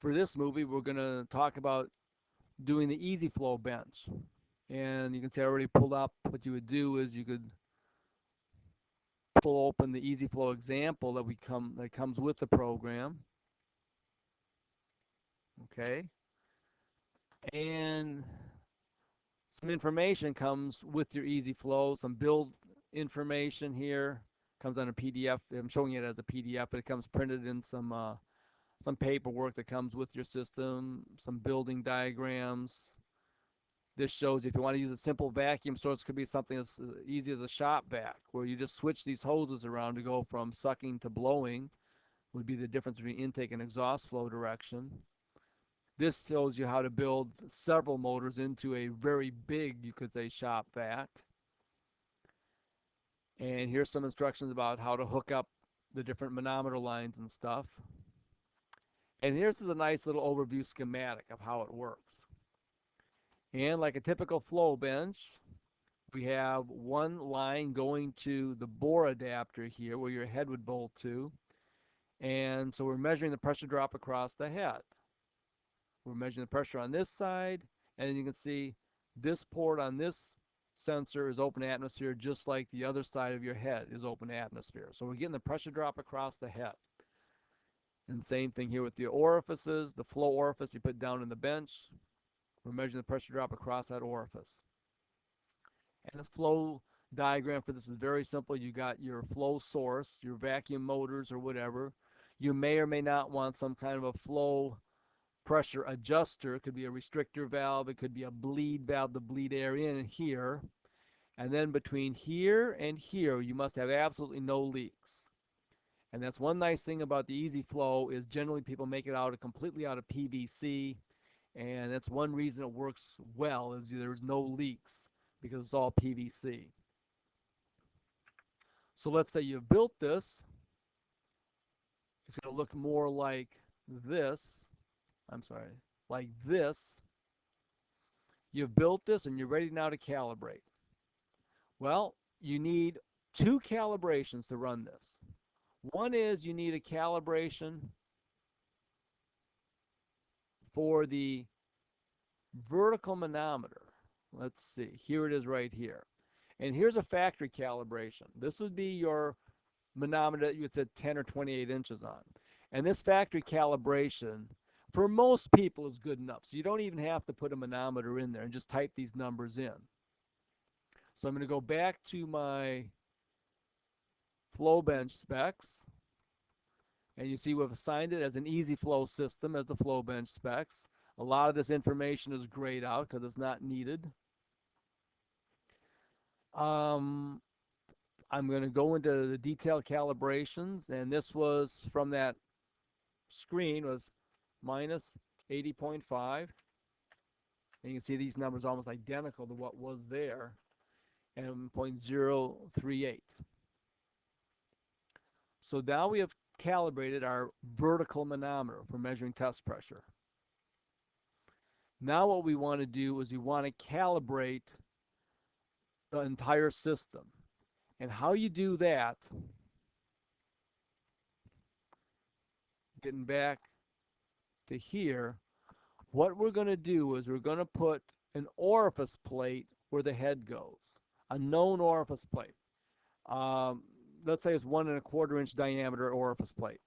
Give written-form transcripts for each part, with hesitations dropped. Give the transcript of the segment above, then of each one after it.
for this movie, we're going to talk about doing the easy flow bench. And you can see I already pulled up. What you would do is you could pull open the easy flow example that comes with the program. Okay. And some information comes with your easy flow, some build information here. Comes on a PDF. I'm showing it as a PDF, but it comes printed in some paperwork that comes with your system, some building diagrams. This shows if you want to use a simple vacuum source, it could be something as easy as a shop vac, where you just switch these hoses around to go from sucking to blowing, would be the difference between intake and exhaust flow direction. This shows you how to build several motors into a very big, you could say, shop vac. And here's some instructions about how to hook up the different manometer lines and stuff. And here's a nice little overview schematic of how it works. And like a typical flow bench, we have one line going to the bore adapter here where your head would bolt to. And so we're measuring the pressure drop across the head. We're measuring the pressure on this side, and then you can see this port on this sensor is open atmosphere, just like the other side of your head is open atmosphere. So we're getting the pressure drop across the head. And same thing here with the orifices. The flow orifice you put down in the bench. We're measuring the pressure drop across that orifice. And the flow diagram for this is very simple. You got your flow source, your vacuum motors or whatever. You may or may not want some kind of a flow pressure adjuster. It could be a restrictor valve. It could be a bleed valve to bleed air in here. And then between here and here, you must have absolutely no leaks. And that's one nice thing about the easy flow is generally people make it out completely out of PVC. And that's one reason it works well is there's no leaks because it's all PVC. So let's say you've built this. It's going to look more like this. I'm sorry, like this. You've built this and you're ready now to calibrate. Well, you need two calibrations to run this. One is you need a calibration for the vertical manometer. Let's see, here it is right here. And here's a factory calibration. This would be your manometer that you would set 10 or 28 inches on. And this factory calibration, for most people, is good enough. So you don't even have to put a manometer in there and just type these numbers in. So I'm going to go back to my flow bench specs. And you see we've assigned it as an easy flow system as the flow bench specs. A lot of this information is grayed out because it's not needed. I'm going to go into the detailed calibrations, and this was from that screen was minus 80.5. And you can see these numbers almost identical to what was there, and 0.038. So now we have calibrated our vertical manometer for measuring test pressure. Now what we want to do is we want to calibrate the entire system. And how you do that, getting back to here, what we're going to do is we're going to put an orifice plate where the head goes, a known orifice plate. Let's say it's 1 1/4 inch diameter orifice plate.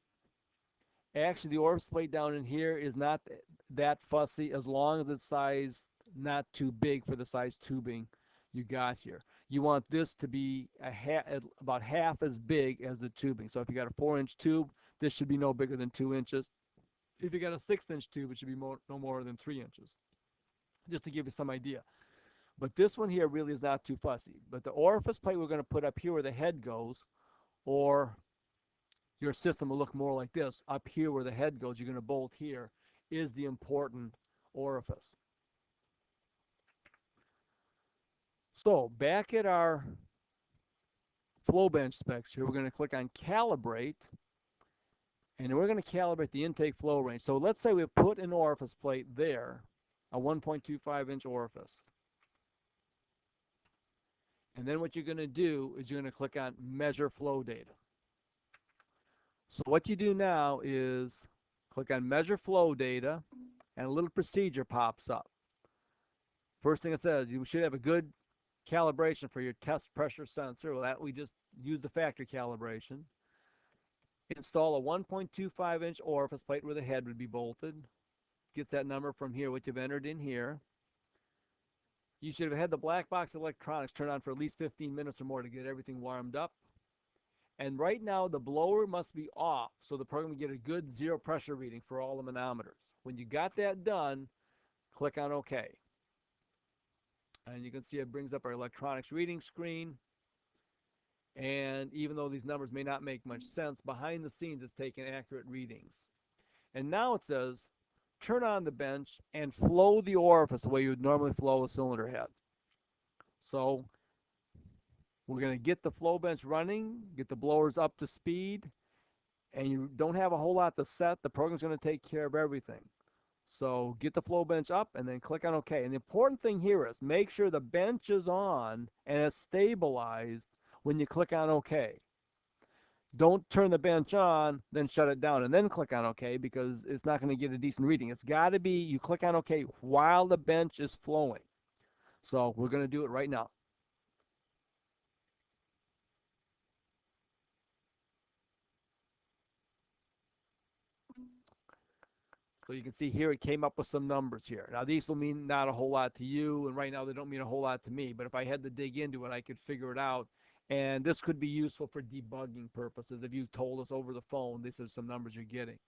Actually, the orifice plate down in here is not that fussy as long as it's sized not too big for the size tubing you got here. You want this to be about half as big as the tubing. So if you got a 4-inch tube, this should be no bigger than 2 inches. If you got a 6-inch tube, it should be no more than 3 inches, just to give you some idea. But this one here really is not too fussy. But the orifice plate we're going to put up here where the head goes, or your system will look more like this. Up here where the head goes, you're going to bolt here, is the important orifice. So back at our flow bench specs here, we're going to click on Calibrate, and we're going to calibrate the intake flow range. So let's say we put an orifice plate there, a 1.25 inch orifice. And then what you're going to do is you're going to click on Measure Flow Data. So what you do now is Click on Measure Flow Data, and a little procedure pops up. First thing it says, you should have a good calibration for your test pressure sensor. Well, that we just use the factory calibration. Install a 1.25-inch orifice plate where the head would be bolted. Gets that number from here, which you've entered in here. You should have had the black box electronics turned on for at least 15 minutes or more to get everything warmed up. And right now the blower must be off so the program can get a good zero pressure reading for all the manometers. When you got that done, click on OK. And you can see it brings up our electronics reading screen. And even though these numbers may not make much sense, behind the scenes it's taking accurate readings. And now it says, turn on the bench and flow the orifice the way you would normally flow a cylinder head. So we're going to get the flow bench running, get the blowers up to speed, and you don't have a whole lot to set. The program's going to take care of everything. So get the flow bench up and then click on OK. And the important thing here is make sure the bench is on and it's stabilized when you click on OK. Don't turn the bench on, then shut it down, and then click on OK because it's not going to get a decent reading. It's got to be you click on OK while the bench is flowing. So we're going to do it right now. So you can see here it came up with some numbers here. Now these will mean not a whole lot to you, and right now they don't mean a whole lot to me, but if I had to dig into it, I could figure it out. And this could be useful for debugging purposes. If you told us over the phone, these are some numbers you're getting.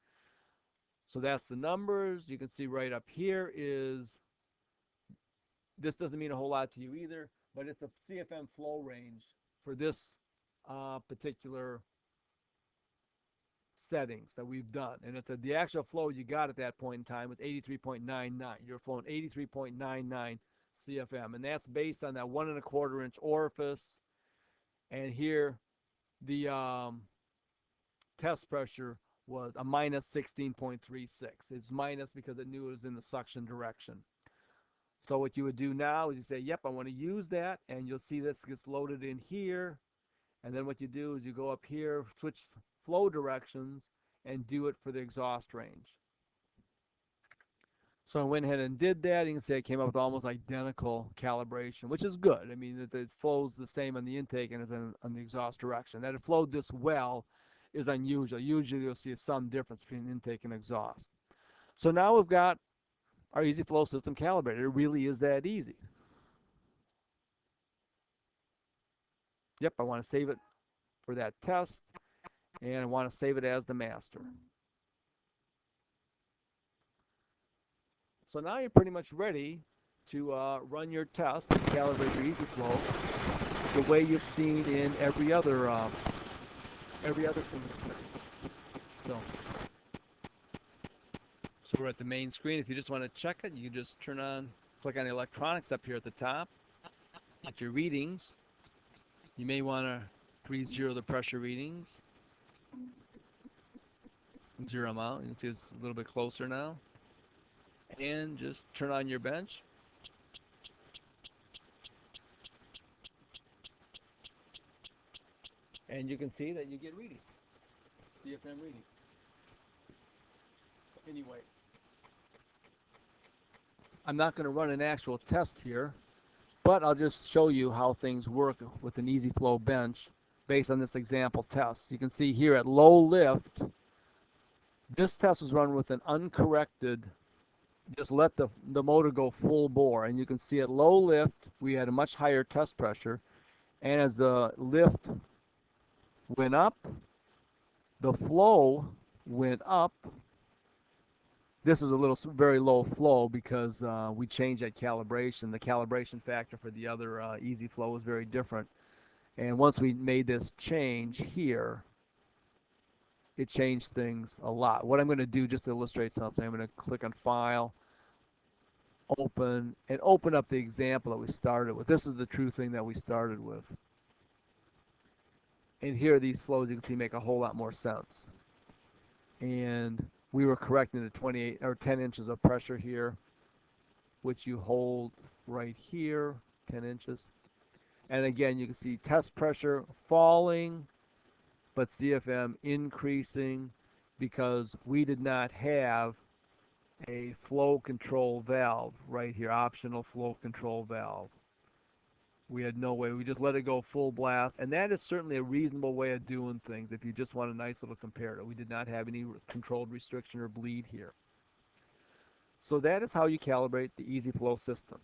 So that's the numbers. You can see right up here is, this doesn't mean a whole lot to you either, but it's a CFM flow range for this particular settings that we've done. And it's the actual flow you got at that point in time was 83.99. You're flowing 83.99 CFM. And that's based on that 1 1/4 inch orifice. And here the test pressure was a minus 16.36. It's minus because it knew it was in the suction direction. So what you would do now is you say, yep, I want to use that. And you'll see this gets loaded in here. And then what you do is you go up here, switch flow directions, and do it for the exhaust range. So I went ahead and did that. You can see I came up with almost identical calibration, which is good. I mean, it flows the same on the intake and as on the exhaust direction. That it flowed this well is unusual. Usually you'll see some difference between intake and exhaust. So now we've got our easy flow system calibrated. It really is that easy. Yep, I want to save it for that test, and I want to save it as the master. So now you're pretty much ready to run your test and calibrate your easy flow the way you've seen in every other thing. So we're at the main screen. If you just want to check it, you can just click on the electronics up here at the top, get your readings. You may want to re-zero the pressure readings. Zero them out. You can see it's a little bit closer now. And just turn on your bench. And you can see that you get readings, CFM readings. Anyway, I'm not going to run an actual test here, but I'll just show you how things work with an easy flow bench based on this example test. You can see here at low lift, this test was run with an uncorrected, just let the motor go full bore, and you can see at low lift we had a much higher test pressure, and as the lift went up, the flow went up. This is a very low flow because we changed that calibration. The calibration factor for the other easy flow was very different, and once we made this change here, it changed things a lot. What I'm going to do just to illustrate something, I'm going to click on File, Open, and open up the example that we started with. This is the true thing that we started with. And here these flows you can see make a whole lot more sense. And we were correcting the 28 or 10 inches of pressure here, which you hold right here, 10 inches. And again, you can see test pressure falling, but CFM increasing. because we did not have a flow control valve right here, optional flow control valve. We had no way. We just let it go full blast, and that is certainly a reasonable way of doing things if you just want a nice little comparator. We did not have any controlled restriction or bleed here. So that is how you calibrate the easy flow system.